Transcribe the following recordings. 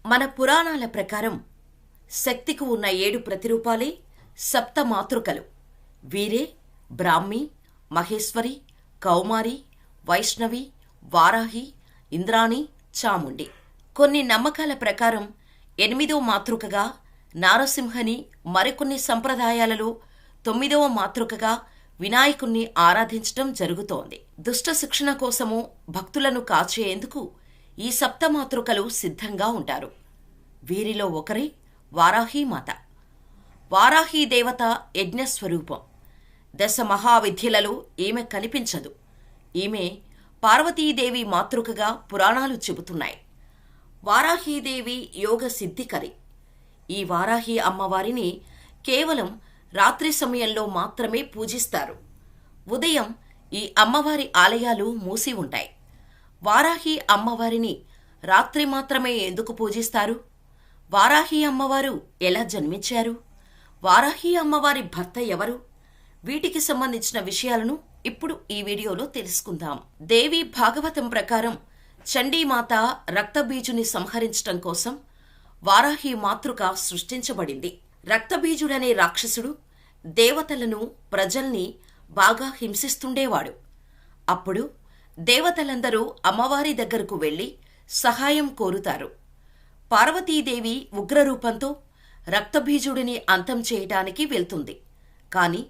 మన పురాణాల ప్రకారం శక్తికి ఉన్న 7 ప్రతిరూపాలే సప్తమాతృకలు. వీరే బ్రాహ్మి, మహేశ్వరి, కౌమారి, వైష్ణవి, వారాహి, ఇంద్రాణి, చాముండి. కొన్ని నమ్మకాల ప్రకారం 8వ మాతృకగా నారసింహని, మరికొన్ని సంప్రదాయాలలో 9వ మాతృకగా వినాయకుణ్ణి ఆరాధించటం జరుగుతోంది. దుష్ట శిక్షణ కోసము భక్తులను కాచేందుకు ఈ సప్తమాతృకలు సిద్ధంగా ఉంటారు. వీరిలో ఒకరే వారాహీమాత. వారాహీ దేవత యజ్ఞస్వరూపం. 10 మహావిద్యలలో ఈమె కనిపించదు. ఈమె పార్వతీదేవి మాతృకగా పురాణాలు చెబుతున్నాయి. వారాహీదేవి యోగ సిద్ధికరి. ఈ వారాహి అమ్మవారిని కేవలం రాత్రి సమయంలో మాత్రమే పూజిస్తారు. ఉదయం ఈ అమ్మవారి ఆలయాలు మూసి ఉంటాయి. వారాహి అమ్మవారిని రాత్రి మాత్రమే ఎందుకు పూజిస్తారు? వారాహి అమ్మవారు ఎలా జన్మించారు? వారాహి అమ్మవారి భర్త ఎవరు? వీటికి సంబంధించిన విషయాలను ఇప్పుడు ఈ వీడియోలో తెలుసుకుందాం. దేవి భాగవతం ప్రకారం చండీమాత రక్తబీజుని సంహరించటం కోసం వారాహి మాతృక సృష్టించబడింది. రక్తబీజుడనే రాక్షసుడు దేవతలను, ప్రజల్ని బాగా హింసిస్తుండేవాడు. అప్పుడు దేవతలందరూ అమ్మవారి దగ్గరకు వెళ్లి సహాయం కోరుతారు. పార్వతీదేవి ఉగ్రరూపంతో రక్తబీజుడిని అంతం చేయటానికి వెళ్తుంది. కాని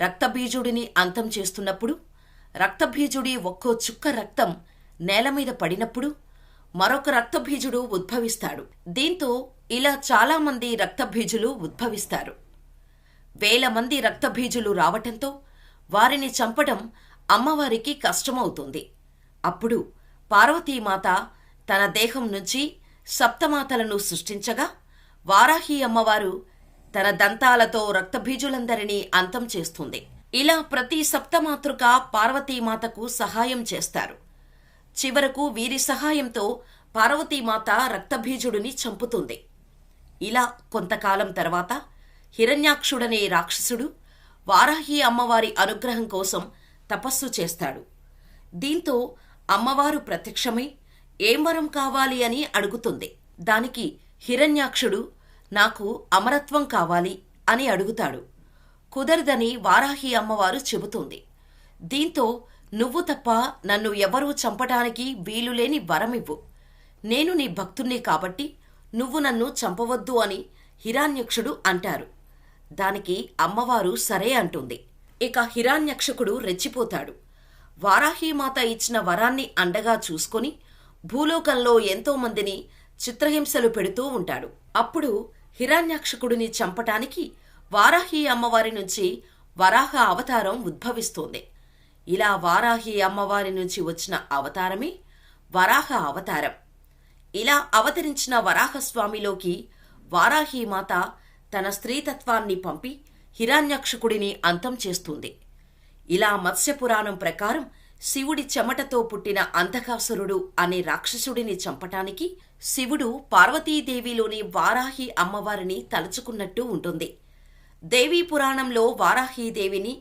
రక్తబీజుడిని అంతం చేస్తున్నప్పుడు రక్తబీజుడి ఒక్కో చుక్క రక్తం నేలమీద పడినప్పుడు మరొక రక్తబీజుడు ఉద్భవిస్తాడు. దీంతో ఇలా చాలామంది రక్తబీజులు ఉద్భవిస్తారు. 1000 మంది రక్తబీజులు రావటంతో వారిని చంపడం అమ్మవారికి కష్టమవుతుంది. అప్పుడు పార్వతీమాత తన దేహం నుంచి సప్తమాతలను సృష్టించగా వారాహి అమ్మవారు తన దంతాలతో రక్తబీజులందరినీ అంతం చేస్తుంది. ఇలా ప్రతి సప్తమాతృక పార్వతీమాతకు సహాయం చేస్తారు. చివరకు వీరి సహాయంతో పార్వతీమాత రక్తబీజుడిని చంపుతుంది. ఇలా కొంతకాలం తర్వాత హిరణ్యాక్షుడనే రాక్షసుడు వారాహి అమ్మవారి అనుగ్రహం కోసం తపస్సు చేస్తాడు. దీంతో అమ్మవారు ప్రత్యక్షమై ఏం వరం కావాలి అని అడుగుతుంది. దానికి హిరణ్యాక్షుడు నాకు అమరత్వం కావాలి అని అడుగుతాడు. కుదరదని వారాహి అమ్మవారు చెబుతుంది. దీంతో నువ్వు తప్ప నన్ను ఎవరూ చంపటానికి వీలులేని వరమివ్వు. నేను నీ భక్తుణ్ణి కాబట్టి నువ్వు నన్ను చంపవద్దు అని హిరణ్యక్షుడు అంటారు. దానికి అమ్మవారు సరే అంటుంది. ఇక హిరణ్యక్షకుడు రెచ్చిపోతాడు. వారాహీమాత ఇచ్చిన వరాన్ని అండగా చూసుకొని భూలోకంలో ఎంతో మందిని చిత్రహింసలు పెడుతూ ఉంటాడు. అప్పుడు హిరణ్యాక్షకుడిని చంపటానికి వారాహి అమ్మవారి నుంచి వరాహ అవతారం ఉద్భవిస్తోంది. ఇలా వారాహి అమ్మవారి నుంచి వచ్చిన అవతారమే వరాహ అవతారం. ఇలా అవతరించిన వరాహస్వామిలోకి వారాహీమాత తన స్త్రీతత్వాన్ని పంపి హిరణ్యాక్షకుడిని అంతం చేస్తుంది. ఇలా మత్స్యపురాణం ప్రకారం శివుడి చెమటతో పుట్టిన అంధకాసురుడు అనే రాక్షసుడిని చంపటానికి శివుడు పార్వతీదేవిలోని వారాహి అమ్మవారిని తలుచుకున్నట్టు ఉంటుంది. దేవీ పురాణంలో వారాహీదేవిని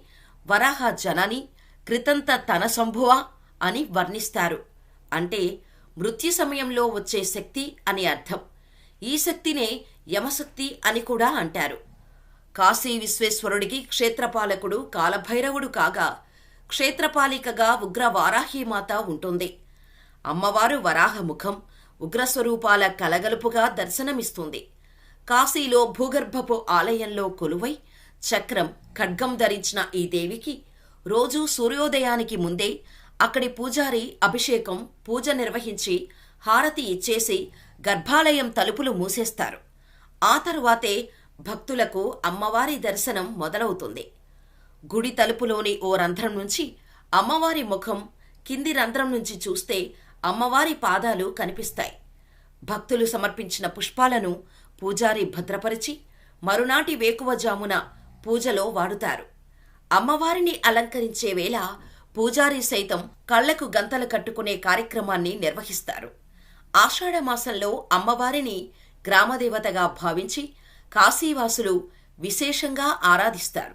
వరాహ జనని కృతంత తన సంభువ అని వర్ణిస్తారు. అంటే మృత్యు సమయంలో వచ్చే శక్తి అని అర్థం. ఈ శక్తినే యమశక్తి అని కూడా అంటారు. కాశీ విశ్వేశ్వరుడికి క్షేత్రపాలకుడు కాలభైరవుడు కాగా క్షేత్రపాలికగా ఉగ్ర వారాహీమాత ఉంటుంది. అమ్మవారు వరాహముఖం, ఉగ్రస్వరూపాల కలగలుపుగా దర్శనమిస్తుంది. కాశీలో భూగర్భపు ఆలయంలో కొలువై చక్రం, ఖడ్గం ధరించిన ఈ దేవికి రోజూ సూర్యోదయానికి ముందే అక్కడి పూజారి అభిషేకం, పూజ నిర్వహించి హారతి ఇచ్చేసి గర్భాలయం తలుపులు మూసేస్తారు. ఆ తరువాతే భక్తులకు అమ్మవారి దర్శనం మొదలవుతుంది. గుడి తలుపులోని ఓ రంధ్రం నుంచి అమ్మవారి ముఖం, కింది రంధ్రం నుంచి చూస్తే అమ్మవారి పాదాలు కనిపిస్తాయి. భక్తులు సమర్పించిన పుష్పాలను పూజారి భద్రపరిచి మరునాటి వేకువజామున పూజలో వాడుతారు. అమ్మవారిని అలంకరించే వేళ పూజారి సైతం కళ్లకు గంతలు కట్టుకునే కార్యక్రమాన్ని నిర్వహిస్తారు. ఆషాఢమాసంలో అమ్మవారిని గ్రామదేవతగా భావించి కాశీవాసులు విశేషంగా ఆరాధిస్తారు.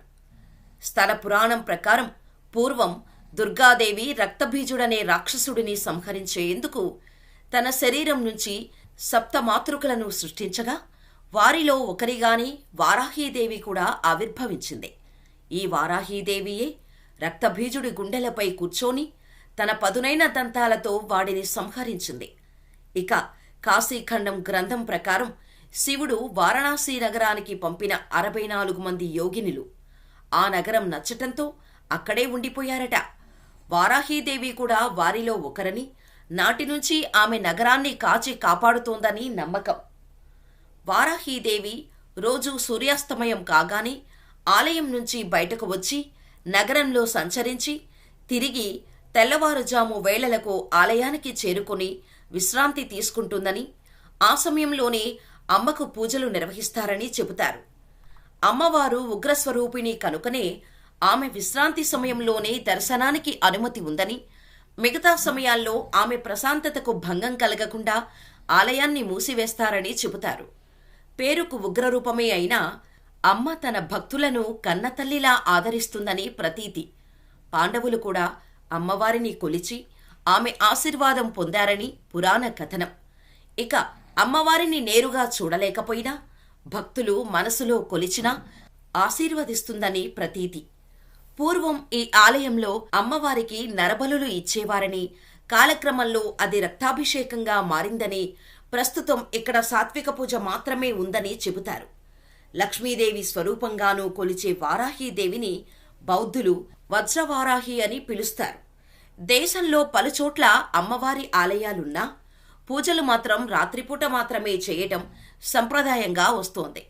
స్థల పురాణం ప్రకారం పూర్వం దుర్గాదేవి రక్తబీజుడనే రాక్షసుడిని సంహరించేందుకు తన శరీరం నుంచి సప్తమాతృకలను సృష్టించగా వారిలో ఒకరిగానే వారాహీదేవి కూడా ఆవిర్భవించింది. ఈ వారాహీదేవియే రక్తబీజుడి గుండెలపై కూర్చొని తన పదునైన దంతాలతో వాడిని సంహరించింది. ఇక కాశీఖండం గ్రంథం ప్రకారం శివుడు వారణాసి నగరానికి పంపిన 64 మంది యోగినులు ఆ నగరం నచ్చటంతో అక్కడే ఉండిపోయారట. వారాహీదేవి కూడా వారిలో ఒకరని, నాటినుంచి ఆమె నగరాన్ని కాచి కాపాడుతోందని నమ్మకం. వారాహీదేవి రోజూ సూర్యాస్తమయం కాగానే ఆలయం నుంచి బయటకు వచ్చి నగరంలో సంచరించి తిరిగి తెల్లవారుజాము వేళలకు ఆలయానికి చేరుకుని విశ్రాంతి తీసుకుంటుందని, ఆ సమయంలోనే అమ్మకు పూజలు నిర్వహిస్తారని చెబుతారు. అమ్మవారు ఉగ్రస్వరూపిణి కనుకనే ఆమె విశ్రాంతి సమయంలోనే దర్శనానికి అనుమతి ఉందని, మిగతా సమయాల్లో ఆమె ప్రశాంతతకు భంగం కలగకుండా ఆలయాన్ని మూసివేస్తారని చెబుతారు. పేరుకు ఉగ్రరూపమే అయినా అమ్మ తన భక్తులను కన్నతల్లిలా ఆదరిస్తుందని ప్రతీతి. పాండవులు కూడా అమ్మవారిని కొలిచి ఆమె ఆశీర్వాదం పొందారని పురాణ కథనం. ఇక అమ్మవారిని నేరుగా చూడలేకపోయినా భక్తులు మనసులో కొలిచినా ఆశీర్వదిస్తుందని ప్రతీతి. పూర్వం ఈ ఆలయంలో అమ్మవారికి నరబలులు ఇచ్చేవారని, కాలక్రమంలో అది రక్తాభిషేకంగా మారిందని, ప్రస్తుతం ఇక్కడ సాత్విక పూజ మాత్రమే ఉందని చెబుతారు. లక్ష్మీదేవి స్వరూపంగానూ కొలిచే వారాహీదేవిని బౌద్ధులు వజ్రవారాహి అని పిలుస్తారు. దేశంలో పలుచోట్ల అమ్మవారి ఆలయాలున్నా పూజలు మాత్రం రాత్రిపూట మాత్రమే చేయటం సంప్రదాయంగా వస్తోంది.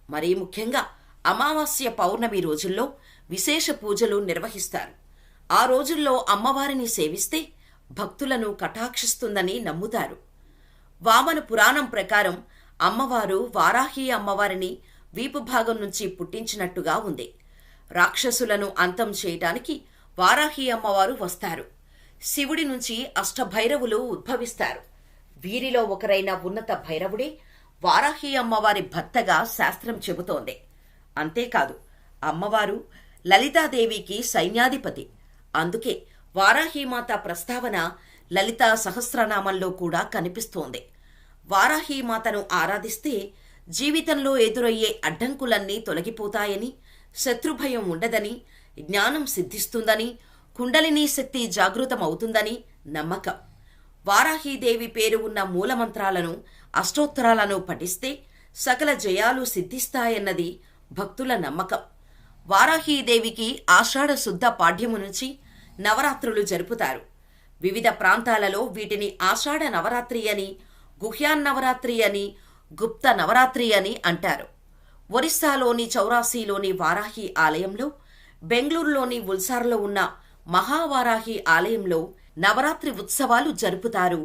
మరీ ముఖ్యంగా అమావాస్య, పౌర్ణమి రోజుల్లో విశేష పూజలు నిర్వహిస్తారు. ఆ రోజుల్లో అమ్మవారిని సేవిస్తే భక్తులను కటాక్షిస్తుందని నమ్ముతారు. వామన పురాణం ప్రకారం అమ్మవారు వారాహి అమ్మవారిని వీపు భాగం నుంచి పుట్టించినట్టుగా ఉంది. రాక్షసులను అంతం చేయటానికి వారాహి అమ్మవారు వస్తారు. శివుడి నుంచి అష్టభైరవులు ఉద్భవిస్తారు. వీరిలో ఒకరైన ఉన్నత భైరవుడే వారాహి అమ్మవారి భర్తగా శాస్త్రం చెబుతోంది. అంతేకాదు, అమ్మవారు లలితాదేవికి సైన్యాధిపతి. అందుకే వారాహీమాత ప్రస్తావన లలితా సహస్రనామంలో కూడా కనిపిస్తోంది. వారాహీమాతను ఆరాధిస్తే జీవితంలో ఎదురయ్యే అడ్డంకులన్నీ తొలగిపోతాయని, శత్రుభయం ఉండదని, జ్ఞానం సిద్ధిస్తుందని, కుండలినీ శక్తి జాగృతమవుతుందని నమ్మకం. వారాహీదేవి పేరు ఉన్న మూలమంత్రాలను, అష్టోత్తరాలను పఠిస్తే సకల జయాలు సిద్ధిస్తాయన్నది భక్తుల నమ్మకం. వారాహీదేవికి ఆషాఢ శుద్ధ పాడ్యము నుంచి నవరాత్రులు జరుపుతారు. వివిధ ప్రాంతాలలో వీటిని ఆషాఢ నవరాత్రి అని, గుహ్యాన్నవరాత్రి అని, గుప్త నవరాత్రి అని అంటారు. ఒరిస్సాలోని చౌరాసీలోని వారాహి ఆలయంలో, బెంగళూరులోని ఉల్సార్లో ఉన్న మహావారాహి ఆలయంలో నవరాత్రి ఉత్సవాలు జరుపుతారు.